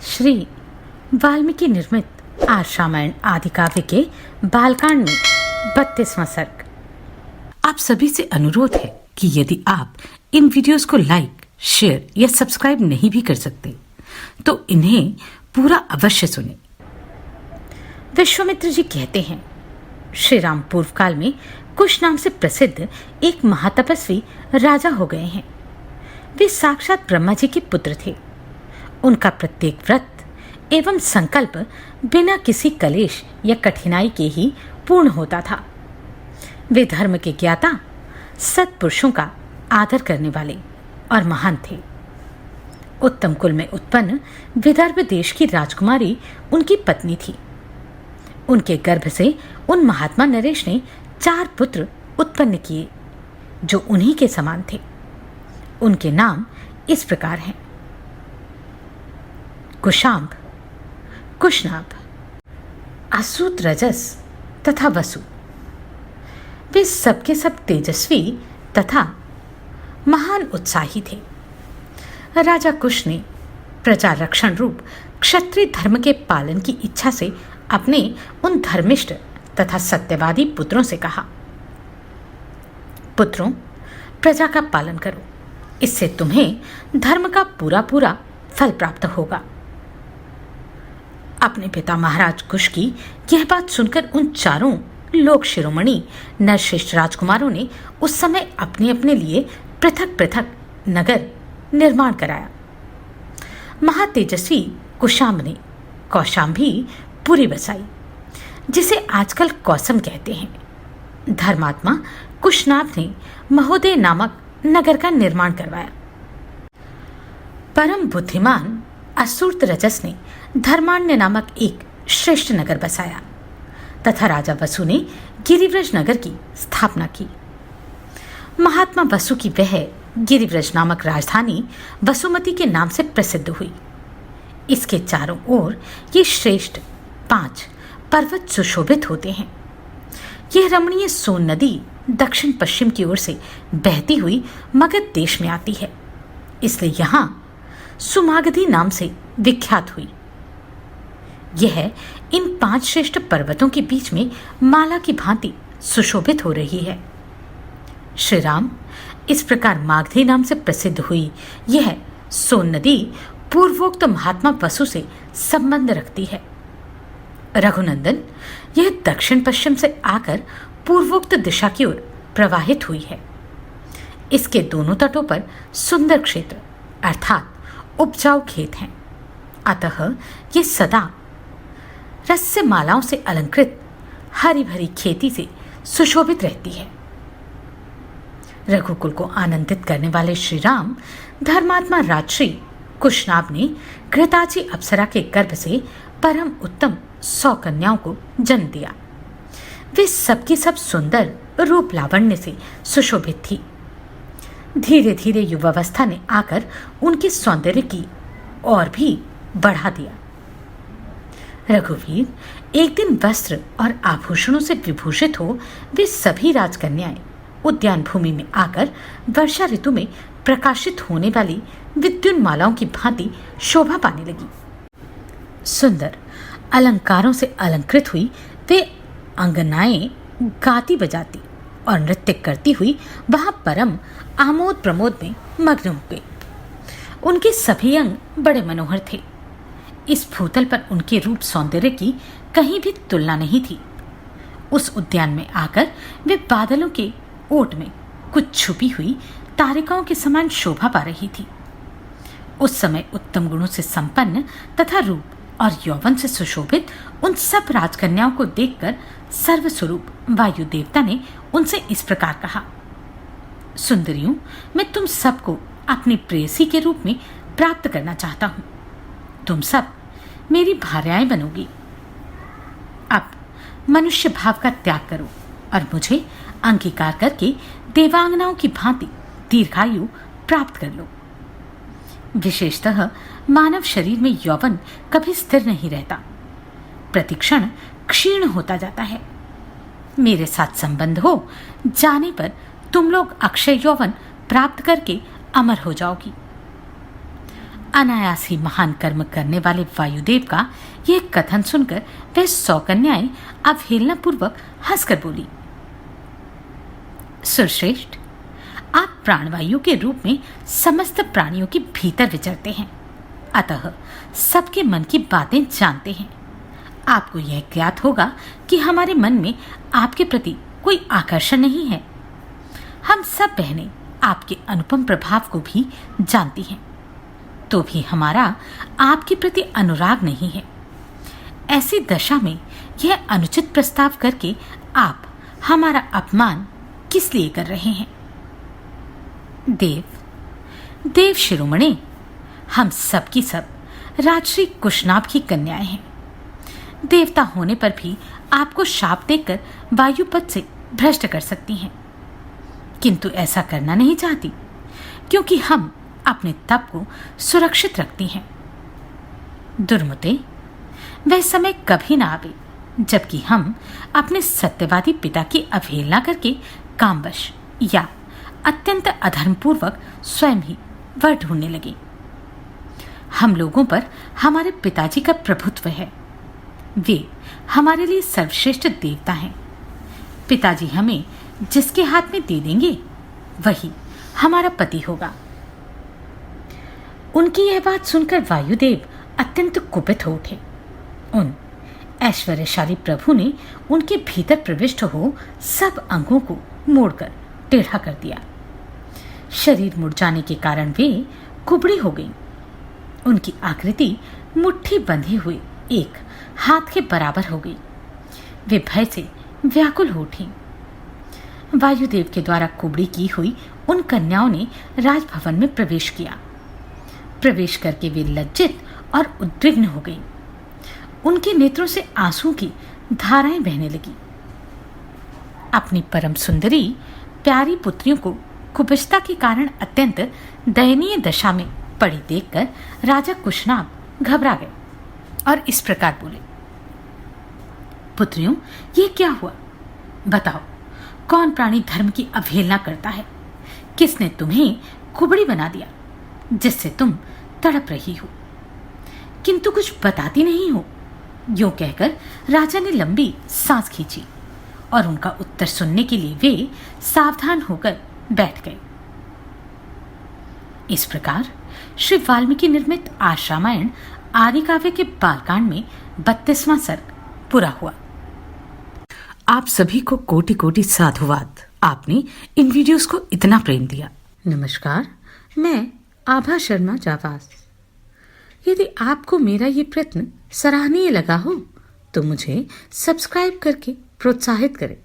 श्री वाल्मीकि निर्मित आर्ष रामायण आदि काव्य के बालकांड में 32वां सर्ग। आप सभी से अनुरोध है कि यदि आप इन वीडियोस को लाइक, शेयर या सब्सक्राइब नहीं भी कर सकते तो इन्हें पूरा अवश्य सुनें। विश्वामित्र जी कहते हैं, श्री राम पूर्व काल में कुश नाम से प्रसिद्ध एक महातपस्वी राजा हो गए हैं। वे साक्षात ब्रह्मा जी के पुत्र थे। उनका प्रत्येक व्रत एवं संकल्प बिना किसी कलेश या कठिनाई के ही पूर्ण होता था। वे धर्म के ज्ञाता, सत्पुरुषों का आदर करने वाले और महान थे। उत्तम कुल में उत्पन्न विदर्भ देश की राजकुमारी उनकी पत्नी थी। उनके गर्भ से उन महात्मा नरेश ने 4 पुत्र उत्पन्न किए जो उन्हीं के समान थे। उनके नाम इस प्रकार हैं: कुशांब, कुशनाभ, आसूत रजस तथा वसु। वे सबके सब तेजस्वी तथा महान उत्साही थे। राजा कुश ने प्रजा रक्षण रूप क्षत्रिय धर्म के पालन की इच्छा से अपने उन धर्मिष्ठ तथा सत्यवादी पुत्रों से कहा, पुत्रों, प्रजा का पालन करो, इससे तुम्हें धर्म का पूरा पूरा फल प्राप्त होगा। अपने पिता महाराज कुश की यह बात सुनकर उन 4 लोक शिरोमणि नरश्रेष्ठ राजकुमारों ने उस समय अपने अपने लिए पृथक पृथक नगर निर्माण कराया। महातेजस्वी कुशांब ने कौशांभी पुरी बसाई, जिसे आजकल कौसम कहते हैं। धर्मात्मा कुशनाभ ने महोदय नामक नगर का निर्माण करवाया। परम बुद्धिमान असूर्त रजस ने धर्माण्य नामक एक श्रेष्ठ नगर बसाया तथा राजा वसु ने गिरिव्रज नगर की स्थापना की। महात्मा वसु की वह गिरिव्रज नामक राजधानी वसुमती के नाम से प्रसिद्ध हुई। इसके चारों ओर ये श्रेष्ठ 5 पर्वत सुशोभित होते हैं। यह रमणीय सोन नदी दक्षिण पश्चिम की ओर से बहती हुई मगध देश में आती है, इसलिए यहाँ सुमागधी नाम से विख्यात हुई। यह इन 5 श्रेष्ठ पर्वतों के बीच में माला की भांति सुशोभित हो रही है। श्री राम इस प्रकार मागधी नाम से प्रसिद्ध हुई यह सोन नदी पूर्वोक्त महात्मा वसु से संबंध रखती है। रघुनंदन, यह दक्षिण पश्चिम से आकर पूर्वोक्त दिशा की ओर प्रवाहित हुई है। इसके दोनों तटों पर सुंदर क्षेत्र अर्थात उपजाऊ खेत हैं। अतः ये सदा रस्य मालाओं से अलंकृत हरी भरी खेती से सुशोभित रहती है। रघुकुल को आनंदित करने वाले श्री राम धर्मात्मा राजश्री कुशनाभ ने घृताची अप्सरा के गर्भ से परम उत्तम 100 कन्याओं को जन्म दिया। वे सबकी सब सुंदर रूप लावण्य से सुशोभित थी। धीरे धीरे युवावस्था ने आकर उनके सौंदर्य की और भी बढ़ा दिया। रघुवीर एक दिन वस्त्र और आभूषणों से विभूषित हो वे सभी राजकन्याएं उद्यान भूमि में आकर वर्षा ऋतु में प्रकाशित होने वाली विद्युन्मालाओं की भांति शोभा पाने लगी। सुंदर अलंकारों से अलंकृत हुई वे अंगनाएं गाती बजाती और नृत्य करती हुई वहां परम आमोद प्रमोद में मग्न हो गई। उनके सभी अंग बड़े मनोहर थे। इस भूतल पर उनके रूप सौंदर्य की कहीं भी तुलना नहीं थी। उस उद्यान में आकर वे बादलों के ओट में कुछ छुपी हुई तारिकाओं के समान शोभा पा रही थी। उस समय उत्तम गुणों से संपन्न तथा रूप और यौवन से सुशोभित उन सब राजकन्याओं को देखकर सर्वस्वरूप वायु देवता ने उनसे इस प्रकार कहा, सुंदरियों, मैं तुम सबको अपनी प्रेयसी के रूप में प्राप्त करना चाहता हूं। तुम सब मेरी भार्याएं बनोगी। अब मनुष्य भाव का त्याग करो और मुझे अंगीकार करके देवांगनाओं की भांति दीर्घायु प्राप्त कर लो। विशेषतः मानव शरीर में यौवन कभी स्थिर नहीं रहता, प्रतिक्षण क्षीण होता जाता है। मेरे साथ संबंध हो जाने पर तुम लोग अक्षय यौवन प्राप्त करके अमर हो जाओगी। अनायास ही महान कर्म करने वाले वायुदेव का यह कथन सुनकर वह 100 कन्याएं अवहेलना पूर्वक हंसकर बोली, सुरश्रेष्ठ, आप प्राणवायु के रूप में समस्त प्राणियों के भीतर विचरते हैं, अतः सबके मन की बातें जानते हैं। आपको यह ज्ञात होगा कि हमारे मन में आपके प्रति कोई आकर्षण नहीं है। हम सब बहनें आपके अनुपम प्रभाव को भी जानती हैं, तो भी हमारा आपके प्रति अनुराग नहीं है। ऐसी दशा में यह अनुचित प्रस्ताव करके आप हमारा अपमान किस लिए कर रहे हैं? देव शिरोमणि, हम सब की सब राजश्री कुशनाभ की कन्याएं हैं। देवता होने पर भी आपको शाप देकर वायुपद से भ्रष्ट कर सकती हैं, किंतु ऐसा करना नहीं चाहती, क्योंकि हम अपने तप को सुरक्षित रखती हैं। दुर्मते, वह समय कभी ना आवे जबकि हम अपने सत्यवादी पिता की अवहेलना करके कामवश या अत्यंत अधर्मपूर्वक स्वयं ही वर ढूंढने लगे। हम लोगों पर हमारे पिताजी का प्रभुत्व है। वे हमारे लिए सर्वश्रेष्ठ देवता हैं। पिताजी हमें जिसके हाथ में दे देंगे वही हमारा पति होगा। उनकी यह बात सुनकर वायुदेव अत्यंत कुपित हो उठे। उन ऐश्वर्यशाली प्रभु ने उनके भीतर प्रविष्ट हो सब अंगों को मोड़कर टेढ़ा कर दिया। शरीर मुड़ जाने के कारण वे कुबड़ी हो गईं। उनकी आकृति मुट्ठी बंधी हुई एक हाथ के बराबर हो गई। वे भय से व्याकुल हो उठी। वायुदेव के द्वारा कुबड़ी की हुई उन कन्याओं ने राजभवन में प्रवेश किया। प्रवेश करके वे लज्जित और उद्विग्न हो गईं। उनके नेत्रों से आंसू की धाराएं बहने लगी। अपनी परम सुंदरी प्यारी पुत्रियों को कुपिष्टता के कारण अत्यंत दयनीय दशा में पड़ी देखकर राजा कुशनाभ घबरा गए और इस प्रकार बोले, पुत्रियों, ये क्या हुआ? बताओ, कौन प्राणी धर्म की अवहेलना करता है? किसने तुम्हें कुबड़ी बना दिया जिससे तुम तड़प रही हो, किंतु कुछ बताती नहीं हो? यूं कहकर राजा ने लंबी सांस खींची और उनका उत्तर सुनने के लिए वे सावधान होकर बैठ गए। इस प्रकार श्री वाल्मीकि निर्मित आर्ष रामायण आदि काव्य के बालकांड में 32वां सर्ग पूरा हुआ। आप सभी को कोटि कोटि साधुवाद। आपने इन वीडियोस को इतना प्रेम दिया। नमस्कार, मैं आभा शर्मा जावास। यदि आपको मेरा ये प्रयत्न सराहनीय लगा हो तो मुझे सब्सक्राइब करके प्रोत्साहित करें।